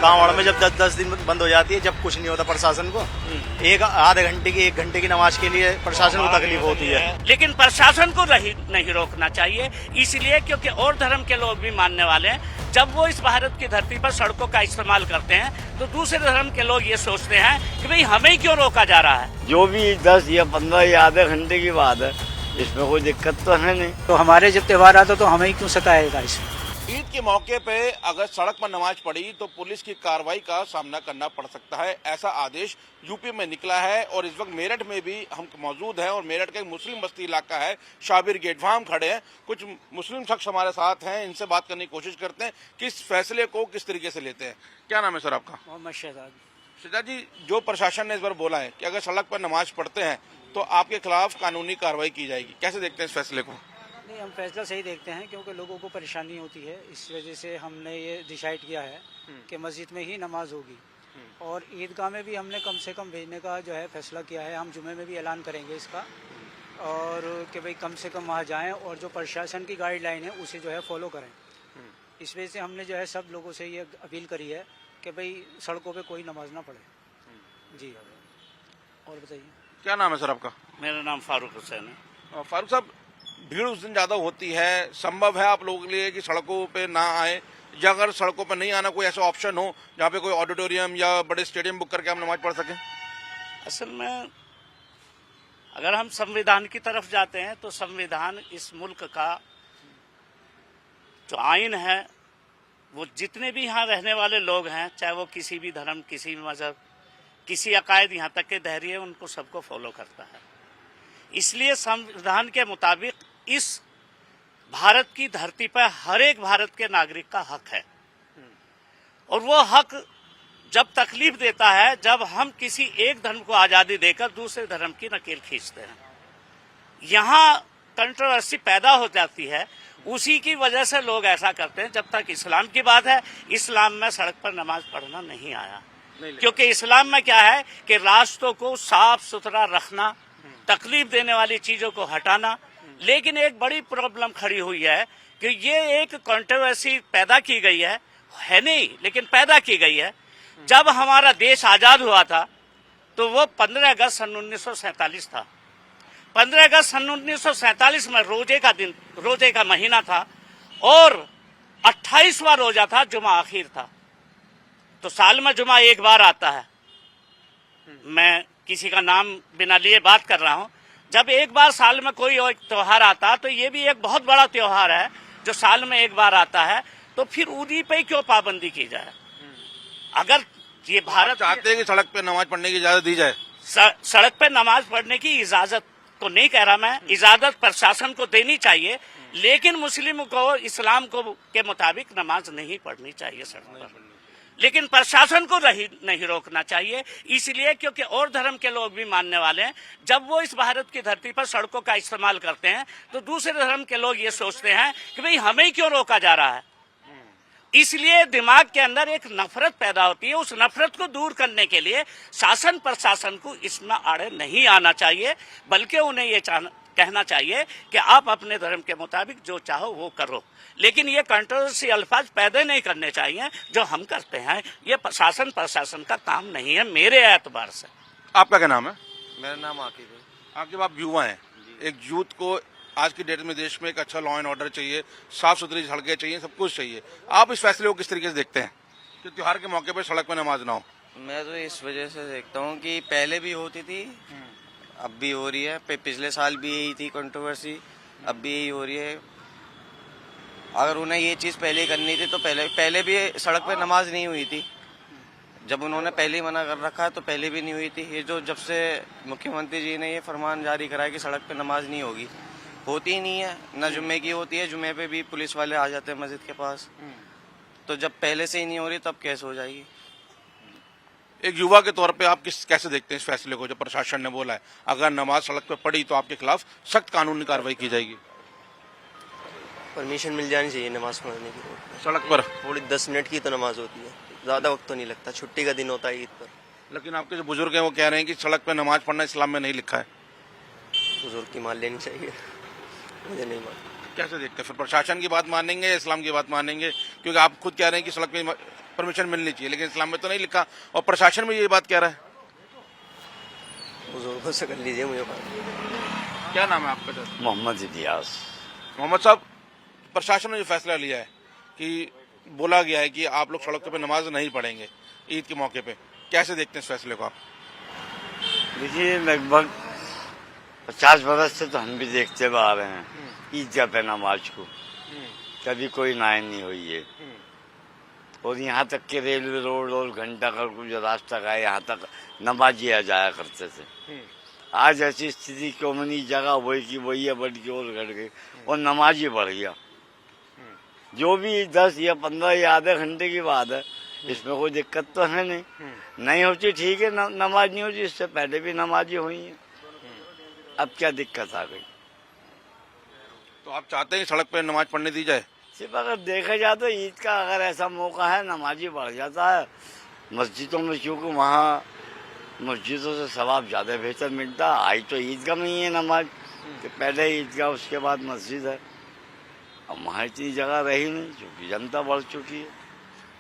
गाँव में जब 10-10 दिन बंद हो जाती है, जब कुछ नहीं होता प्रशासन को, एक आधे घंटे की 1 घंटे की नमाज के लिए प्रशासन को तकलीफ होती है। लेकिन प्रशासन को नहीं रोकना चाहिए, इसलिए क्योंकि और धर्म के लोग भी मानने वाले हैं। जब वो इस भारत की धरती पर सड़कों का इस्तेमाल करते हैं तो दूसरे धर्म के लोग ये सोचते हैं कि भाई हमें क्यों रोका जा रहा है। जो भी 10 या 15 या आधे घंटे की बात है, इसमें कोई दिक्कत तो है नहीं। तो हमारे जब त्योहार आता तो हमें ही क्यों सताएगा इसमें। ईद के मौके पे अगर सड़क पर नमाज पढ़ी तो पुलिस की कार्रवाई का सामना करना पड़ सकता है, ऐसा आदेश यूपी में निकला है। और इस वक्त मेरठ में भी हम मौजूद हैं और मेरठ का एक मुस्लिम बस्ती इलाका है, शाबिर गेट, वहाँ हम खड़े हैं। कुछ मुस्लिम शख्स हमारे साथ हैं, इनसे बात करने की कोशिश करते हैं कि इस फैसले को किस तरीके से लेते हैं। क्या नाम है सर आपका? मोहम्मद शहजाद। शहजाद जी, जो प्रशासन ने इस बार बोला है कि अगर सड़क पर नमाज पढ़ते हैं तो आपके खिलाफ कानूनी कार्रवाई की जाएगी, कैसे देखते हैं इस फैसले को? नहीं, हम फैसला सही देखते हैं क्योंकि लोगों को परेशानी होती है, इस वजह से हमने ये डिसाइड किया है कि मस्जिद में ही नमाज होगी। और ईदगाह में भी हमने कम से कम भेजने का जो है फैसला किया है। हम जुमे में भी ऐलान करेंगे इसका, और कि भाई कम से कम वहाँ जाएं और जो प्रशासन की गाइडलाइन है उसे जो है फॉलो करें। इस वजह से हमने जो है सब लोगों से ये अपील करी है कि भाई सड़कों पे कोई नमाज ना पढ़े। जी, और बताइए क्या नाम है सर आपका? मेरा नाम फारूक हुसैन है। फारूक साहब, भीड़ उस दिन ज्यादा होती है, संभव है आप लोगों के लिए कि सड़कों पे ना आए, या अगर सड़कों पे नहीं आना कोई ऐसा ऑप्शन हो जहाँ पे कोई ऑडिटोरियम या बड़े स्टेडियम बुक करके हम नमाज पढ़ सकें? असल में अगर हम संविधान की तरफ जाते हैं तो संविधान इस मुल्क का जो आइन है, वो जितने भी यहाँ रहने वाले लोग हैं, चाहे वो किसी भी धर्म, किसी भी मजहब, किसी अकायद, यहाँ तक के धैर्य, उनको सबको फॉलो करता है। इसलिए संविधान के मुताबिक इस भारत की धरती पर हर एक भारत के नागरिक का हक है। और वो हक जब तकलीफ देता है, जब हम किसी एक धर्म को आज़ादी देकर दूसरे धर्म की नकेल खींचते हैं, यहाँ कंट्रोवर्सी पैदा हो जाती है। उसी की वजह से लोग ऐसा करते हैं। जब तक इस्लाम की बात है, इस्लाम में सड़क पर नमाज पढ़ना नहीं आया, क्योंकि इस्लाम में क्या है कि रास्तों को साफ सुथरा रखना, तकलीफ देने वाली चीजों को हटाना। लेकिन एक बड़ी प्रॉब्लम खड़ी हुई है कि ये एक कंट्रोवर्सी पैदा की गई है नहीं, लेकिन पैदा की गई है। जब हमारा देश आजाद हुआ था तो वो 15 अगस्त सन 1947 था। 15 अगस्त सन 1947 में रोजे का महीना था और 28वां रोजा था, जुमा आखिर था। तो साल में जुमा एक बार आता है। मैं किसी का नाम बिना लिए बात कर रहा हूं। जब एक बार साल में कोई और त्योहार आता तो ये भी एक बहुत बड़ा त्योहार है जो साल में एक बार आता है, तो फिर उन्हीं पे क्यों पाबंदी की जाए? अगर ये भारत चाहते हैं कि सड़क पे नमाज पढ़ने की इजाजत दी जाए, सड़क पे नमाज पढ़ने की इजाजत को नहीं कह रहा मैं, इजाजत प्रशासन को देनी चाहिए, लेकिन मुस्लिम को इस्लाम को के मुताबिक नमाज नहीं पढ़नी चाहिए सड़क पर। लेकिन प्रशासन को नहीं रोकना चाहिए, इसलिए क्योंकि और धर्म के लोग भी मानने वाले हैं। जब वो इस भारत की धरती पर सड़कों का इस्तेमाल करते हैं तो दूसरे धर्म के लोग ये सोचते हैं कि भाई हमें क्यों रोका जा रहा है। इसलिए दिमाग के अंदर एक नफरत पैदा होती है। उस नफरत को दूर करने के लिए शासन प्रशासन को इसमें आड़े नहीं आना चाहिए, बल्कि उन्हें ये कहना चाहिए कि आप अपने धर्म के मुताबिक जो चाहो वो करो। लेकिन ये कंट्रोवर्सी अल्फाज पैदा नहीं करने चाहिए जो हम करते हैं। ये शासन प्रशासन का काम नहीं है मेरे एतबार से। आपका क्या नाम है? मेरा नाम आकिब है। आकिब, आप युवा हैं, एक यूथ को आज की डेट में देश में एक अच्छा लॉ एंड ऑर्डर चाहिए, साफ सुथरी सड़कें चाहिए, सब कुछ चाहिए। आप इस फैसले को किस तरीके से देखते हैं कि त्योहार के मौके पर सड़क पर नमाज ना हो? मैं तो इस वजह से देखता हूँ कि पहले भी होती थी, अब भी हो रही है। पिछले साल भी यही थी कंट्रोवर्सी, अब भी यही हो रही है। अगर उन्हें ये चीज़ पहले करनी थी तो पहले भी सड़क पे नमाज नहीं हुई थी। जब उन्होंने पहले ही मना कर रखा है तो पहले भी नहीं हुई थी। ये जब से मुख्यमंत्री जी ने ये फरमान जारी करा है कि सड़क पे नमाज नहीं होगी, होती ही नहीं है। न जुम्मे की होती है, जुम्मे पे भी पुलिस वाले आ जाते हैं मस्जिद के पास। तो जब पहले से ही नहीं हो रही तब कैसे हो जाएगी? एक युवा के तौर पे आप कैसे देखते हैं इस फैसले को जो प्रशासन ने बोला है अगर नमाज सड़क पे पड़ी तो आपके खिलाफ सख्त कानूनी कार्रवाई की जाएगी? परमिशन मिल जानी चाहिए नमाज पढ़ने की। रोड पे सड़क पर थोड़ी 10 मिनट की तो नमाज होती है, ज्यादा वक्त तो नहीं लगता। छुट्टी का दिन होता है ईद पर। लेकिन आपके जो बुजुर्ग हैं वो कह रहे हैं कि सड़क पे नमाज पढ़ना इस्लाम में नहीं लिखा है। बुजुर्ग की मान लेनी चाहिए, मुझे नहीं मान। कैसे देखते हैं फिर प्रशासन की बात मानेंगे या इस्लाम की बात मानेंगे? क्योंकि आप खुद कह रहे हैं कि सड़क पे परमिशन मिलनी चाहिए, लेकिन इस्लाम में तो नहीं लिखा और प्रशासन में ये बात कह रहा है। बुजुर्गों से कर लीजिए, मुझे पता। क्या नाम है आपका सर? मोहम्मद इलियास। मोहम्मद साहब, प्रशासन ने जो फैसला लिया है कि बोला गया है कि आप लोग सड़कों पे नमाज नहीं पढ़ेंगे ईद के मौके पे, कैसे देखते हैं इस फैसले को आप? देखिए, लगभग 50 बरस से तो हम भी देखते हुए आ रहे हैं ईदगाह पे नमाज को, कभी कोई नाइन नहीं हुई है। और यहाँ तक के रेलवे रोड और घंटा घर को जो रास्ता का है, यहाँ तक नमाजी आ जाया करते थे। आज ऐसी स्थिति क्यों बनी, जगह वही की वही है, बढ़ की और घट गई और नमाजी बढ़ गया। जो भी 10 या 15 या आधे घंटे की बात है, इसमें कोई दिक्कत तो है नहीं होती, ठीक है। नमाज नहीं होती, इससे पहले भी नमाजी हुई है, अब क्या दिक्कत आ गई? तो आप चाहते हैं सड़क पे नमाज पढ़ने दी जाए? सिर्फ अगर देखा जाए तो ईद का अगर ऐसा मौका है, नमाजी बढ़ जाता है मस्जिदों में, क्योंकि वहाँ मस्जिदों से सवाब ज़्यादा बेहतर मिलता है। आई तो ईदगाह में ही है नमाज, कि पहले ईदगाह उसके बाद मस्जिद है। अब वहाँ इतनी जगह रही नहीं, क्योंकि जनता बढ़ चुकी है।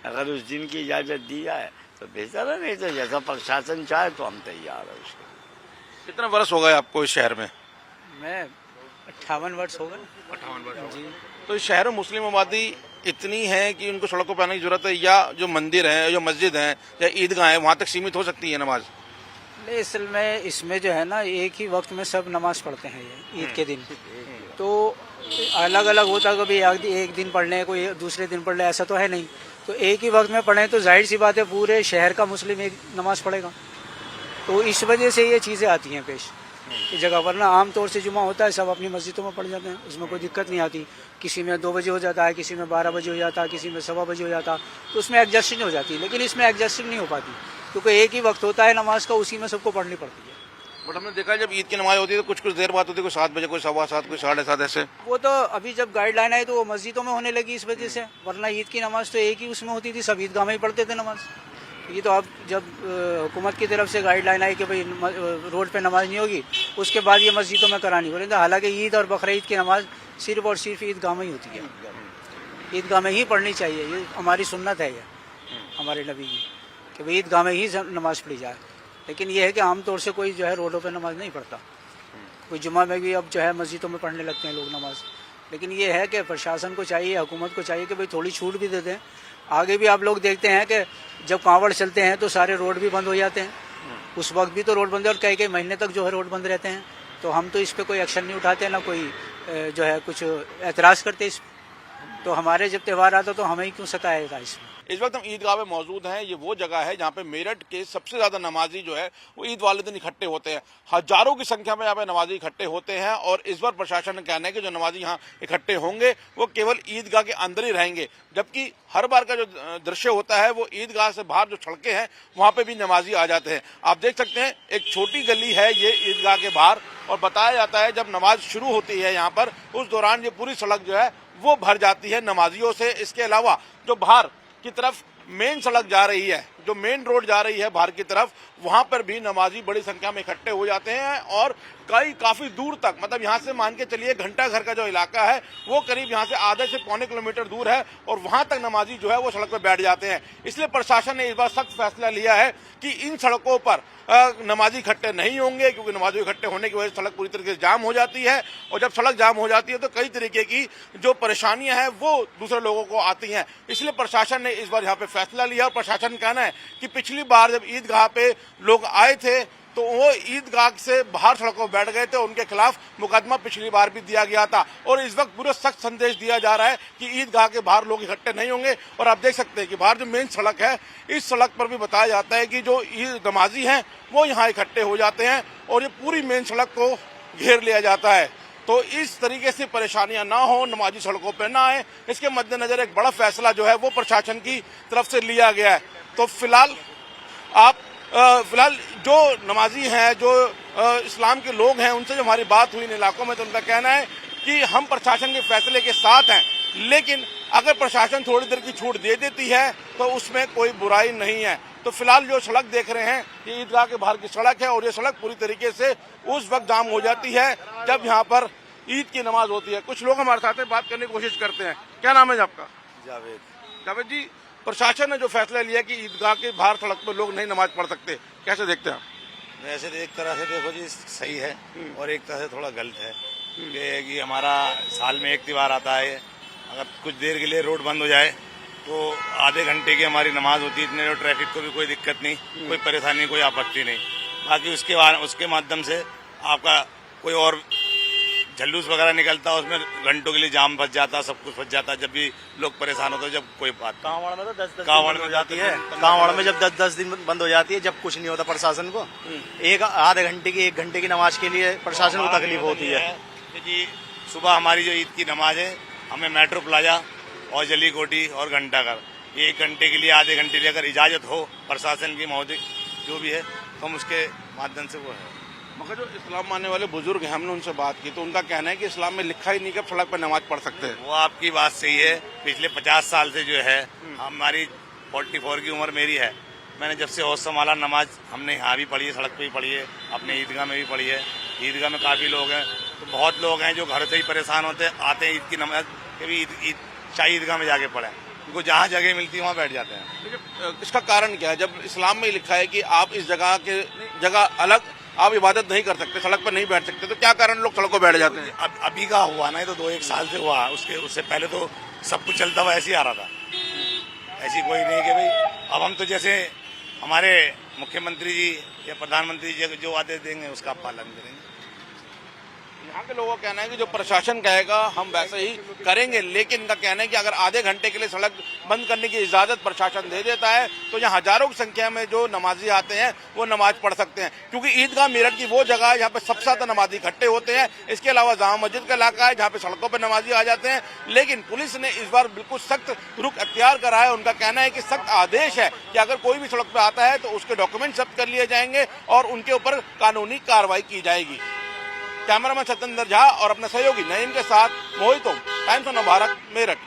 अगर उस दिन की इजाज़त दी जाए तो बेहतर है, नहीं तो जैसा प्रशासन चाहे तो हम तैयार है उसको। कितना वर्ष हो गए आपको इस शहर में? मैं 58 वर्ष हो गए। 58 वर्ष जी। तो इस शहर में मुस्लिम आबादी इतनी है कि उनको सड़कों पर आने की जरूरत है, या जो मंदिर है, जो मस्जिद है या ईदगाह है, वहाँ तक सीमित हो सकती है नमाज? नहीं, असल में इसमें जो है ना, एक ही वक्त में सब नमाज पढ़ते हैं ये ईद के दिन। तो अलग अलग होता, कभी एक दिन पढ़ लें, कोई दूसरे दिन पढ़ ले, ऐसा तो है नहीं। तो एक ही वक्त में पढ़ें तो जाहिर सी बात है पूरे शहर का मुस्लिम एक नमाज पढ़ेगा। तो इस वजह से ये चीज़ें आती हैं पेश की जगह, वरना आमतौर से जुमा होता है, सब अपनी मस्जिदों में पढ़ जाते हैं, उसमें कोई दिक्कत नहीं आती। किसी में 2 बजे हो जाता है, किसी में 12 बजे हो जाता है, किसी में 1:15 बजे हो जाता, तो उसमें एडजस्टिंग हो जाती है। लेकिन इसमें एडजस्टिंग नहीं हो पाती, क्योंकि एक ही वक्त होता है नमाज का, उसी में सबको पढ़नी पड़ती है। बट हमने देखा है जब ईद की नमाज होती है तो कुछ देर बाद होती है, कोई 7 बजे, कोई 7:15, कोई 7:30 ऐसे। वो तो अभी जब गाइडलाइन आई तो वो मस्जिदों में होने लगी इस वजह से, वरना ईद की नमाज तो एक ही उसमें होती थी, सब ईदगाह में ही पढ़ते थे नमाज। ये तो अब जब हुकूमत की तरफ से गाइडलाइन आई कि भाई रोड पे नमाज नहीं होगी, उसके बाद ये मस्जिदों में करानी पड़ेगी। हालांकि ईद और बकरा ईद की नमाज सिर्फ और सिर्फ ईदगाह में ही होती है, ईदगाह में ही पढ़नी चाहिए। ये हमारी सुन्नत है, ये हमारे नबी की, कि भाई ईदगाह में ही नमाज पढ़ी जाए। लेकिन ये है कि आमतौर से कोई जो है रोडों पे नमाज नहीं पढ़ता, कोई जुमा में भी अब जो है मस्जिदों में पढ़ने लगते हैं लोग नमाज। लेकिन ये है कि प्रशासन को चाहिए, हुकूमत को चाहिए कि भाई थोड़ी छूट भी दे दें। आगे भी आप लोग देखते हैं कि जब कांवड़ चलते हैं तो सारे रोड भी बंद हो जाते हैं, उस वक्त भी तो रोड बंद है, और कई महीने तक जो है रोड बंद रहते हैं। तो हम तो इस पर कोई एक्शन नहीं उठाते, ना कोई जो है कुछ एतराज़ करते इस। तो हमारे जब त्यौहार आता तो हमें ही क्यों सताएगा इसमें। इस वक्त हम ईदगाह में मौजूद हैं। ये वो जगह है जहाँ पे मेरठ के सबसे ज्यादा नमाजी जो है वो ईद वाले दिन इकट्ठे होते हैं। हजारों की संख्या में यहाँ पे नमाजी इकट्ठे होते हैं और इस बार प्रशासन ने कहना है कि जो नमाजी यहाँ इकट्ठे होंगे वो केवल ईदगाह के अंदर ही रहेंगे, जबकि हर बार का जो दृश्य होता है वो ईदगाह से बाहर जो सड़कें हैं वहाँ पे भी नमाजी आ जाते हैं। आप देख सकते हैं एक छोटी गली है ये ईदगाह के बाहर, और बताया जाता है जब नमाज शुरू होती है यहाँ पर उस दौरान ये पूरी सड़क जो है वो भर जाती है नमाजियों से। इसके अलावा जो बाहर की तरफ मेन सड़क जा रही है, जो मेन रोड जा रही है बाहर की तरफ, वहां पर भी नमाजी बड़ी संख्या में इकट्ठे हो जाते हैं और काफी दूर तक, मतलब यहाँ से मान के चलिए घंटा घर का जो इलाका है वो करीब यहाँ से आधे से पौने किलोमीटर दूर है और वहां तक नमाजी जो है वो सड़क पर बैठ जाते हैं। इसलिए प्रशासन ने इस बार सख्त फैसला लिया है कि इन सड़कों पर नमाजी इकट्ठे नहीं होंगे, क्योंकि नमाजी इकट्ठे होने की वजह से सड़क पूरी तरीके से जाम हो जाती है और जब सड़क जाम हो जाती है तो कई तरीके की जो परेशानियां हैं वो दूसरे लोगों को आती हैं। इसलिए प्रशासन ने इस बार यहाँ पे फैसला लिया और प्रशासन का कहना है कि पिछली बार जब ईदगाह पे लोग आए थे तो वो ईदगाह से बाहर सड़कों पर बैठ गए थे, उनके खिलाफ मुकदमा पिछली बार भी दिया गया था और इस वक्त पूरा सख्त संदेश दिया जा रहा है कि ईदगाह के बाहर लोग इकट्ठे नहीं होंगे। और आप देख सकते हैं कि बाहर जो मेन सड़क है इस सड़क पर भी बताया जाता है कि जो नमाजी हैं वो यहाँ इकट्ठे हो जाते हैं और ये पूरी मेन सड़क को घेर लिया जाता है। तो इस तरीके से परेशानियां ना हो, नमाजी सड़कों पर ना आए, इसके मद्देनजर एक बड़ा फैसला जो है वो प्रशासन की तरफ से लिया गया है। तो फिलहाल जो नमाजी हैं, जो इस्लाम के लोग हैं, उनसे जो हमारी बात हुई इन इलाकों में तो उनका कहना है कि हम प्रशासन के फैसले के साथ हैं, लेकिन अगर प्रशासन थोड़ी देर की छूट दे देती है तो उसमें कोई बुराई नहीं है। तो फिलहाल जो सड़क देख रहे हैं ये ईदगाह के बाहर की सड़क है और ये सड़क पूरी तरीके से उस वक्त जाम हो जाती है जब यहाँ पर ईद की नमाज होती है। कुछ लोग हमारे साथ बात करने की कोशिश करते हैं। क्या नाम है आपका? जावेद। जावेद जी, प्रशासन ने जो फैसला लिया कि ईदगाह के बाहर सड़क पर लोग नहीं नमाज पढ़ सकते, कैसे देखते हैं आप? वैसे तो एक तरह से देखो जी सही है और एक तरह से थोड़ा गलत है कि हमारा साल में एक त्यौहार आता है, अगर कुछ देर के लिए रोड बंद हो जाए तो आधे घंटे की हमारी नमाज होती है, इतने ट्रैफिक को भी कोई दिक्कत नहीं, कोई परेशानी, कोई आपत्ति नहीं। बाकी उसके माध्यम से आपका कोई और झल्लूस वगैरह निकलता है, उसमें घंटों के लिए जाम फंस जाता, सब कुछ फंस जाता, जब भी लोग परेशान होते हैं। जब कोई बात कांवड़ में तो 10-10 कांवड़ में जाती है, कांवड़ में जब 10-10 दिन बंद हो जाती है, जब कुछ नहीं होता प्रशासन को, एक आधे घंटे की 1 घंटे की नमाज के लिए प्रशासन को तकलीफ होती है। जी सुबह हमारी जो ईद की नमाज है, हमें मेट्रो प्लाजा और जली कोठी और घंटाघर 1 घंटे के लिए, आधे घंटे के लिए अगर इजाजत हो प्रशासन की महोदय जो भी है तो हम उसके माध्यम से वो है। मगर जो इस्लाम मानने वाले बुजुर्ग हैं, हमने उनसे बात की तो उनका कहना है कि इस्लाम में लिखा ही नहीं कि सड़क पर नमाज पढ़ सकते हैं। वो आपकी बात सही है। पिछले 50 साल से जो है हमारी 44 की उम्र मेरी है, मैंने जब से होश संभाला नमाज हमने यहाँ भी पढ़ी है, सड़क पे भी पढ़ी है, अपने ईदगाह में भी पढ़ी है। ईदगाह में काफ़ी लोग हैं, तो बहुत लोग हैं जो घर से ही परेशान आते हैं ईद की नमाज कभी ईद शाही ईदगाह में जाके पढ़ें, उनको जहाँ जगह मिलती है वहाँ बैठ जाते हैं। इसका कारण क्या है? जब इस्लाम में लिखा है कि आप इस जगह अलग आप इबादत नहीं कर सकते, सड़क पर नहीं बैठ सकते, तो क्या कारण लोग सड़क पर बैठ जाते हैं? अभी का हुआ ना, ये तो 2-1 साल से हुआ, उससे पहले तो सब कुछ चलता हुआ ऐसे ही आ रहा था। ऐसी कोई नहीं कि भाई अब हम तो जैसे हमारे मुख्यमंत्री जी या प्रधानमंत्री जी जो आदेश देंगे उसका पालन करेंगे। यहाँ के लोगों का कहना है कि जो प्रशासन कहेगा हम वैसे ही करेंगे, लेकिन इनका कहना है कि अगर आधे घंटे के लिए सड़क बंद करने की इजाजत प्रशासन दे देता है तो यहाँ हजारों की संख्या में जो नमाजी आते हैं वो नमाज पढ़ सकते हैं, क्योंकि ईदगाह मेरठ की वो जगह है जहाँ पे सबसे ज्यादा नमाजी इकट्ठे होते हैं। इसके अलावा जामा मस्जिद का इलाका है जहाँ पे सड़कों पर नमाजी आ जाते हैं, लेकिन पुलिस ने इस बार बिल्कुल सख्त रुख अख्तियार करा है। उनका कहना है कि सख्त आदेश है कि अगर कोई भी सड़क पर आता है तो उसके डॉक्यूमेंट जब्त कर लिए जाएंगे और उनके ऊपर कानूनी कार्रवाई की जाएगी। कैमरामैन सत्येंद्र झा और अपने सहयोगी नईम के साथ मोहित, टाइम्स ऑफ भारत, मेरठ।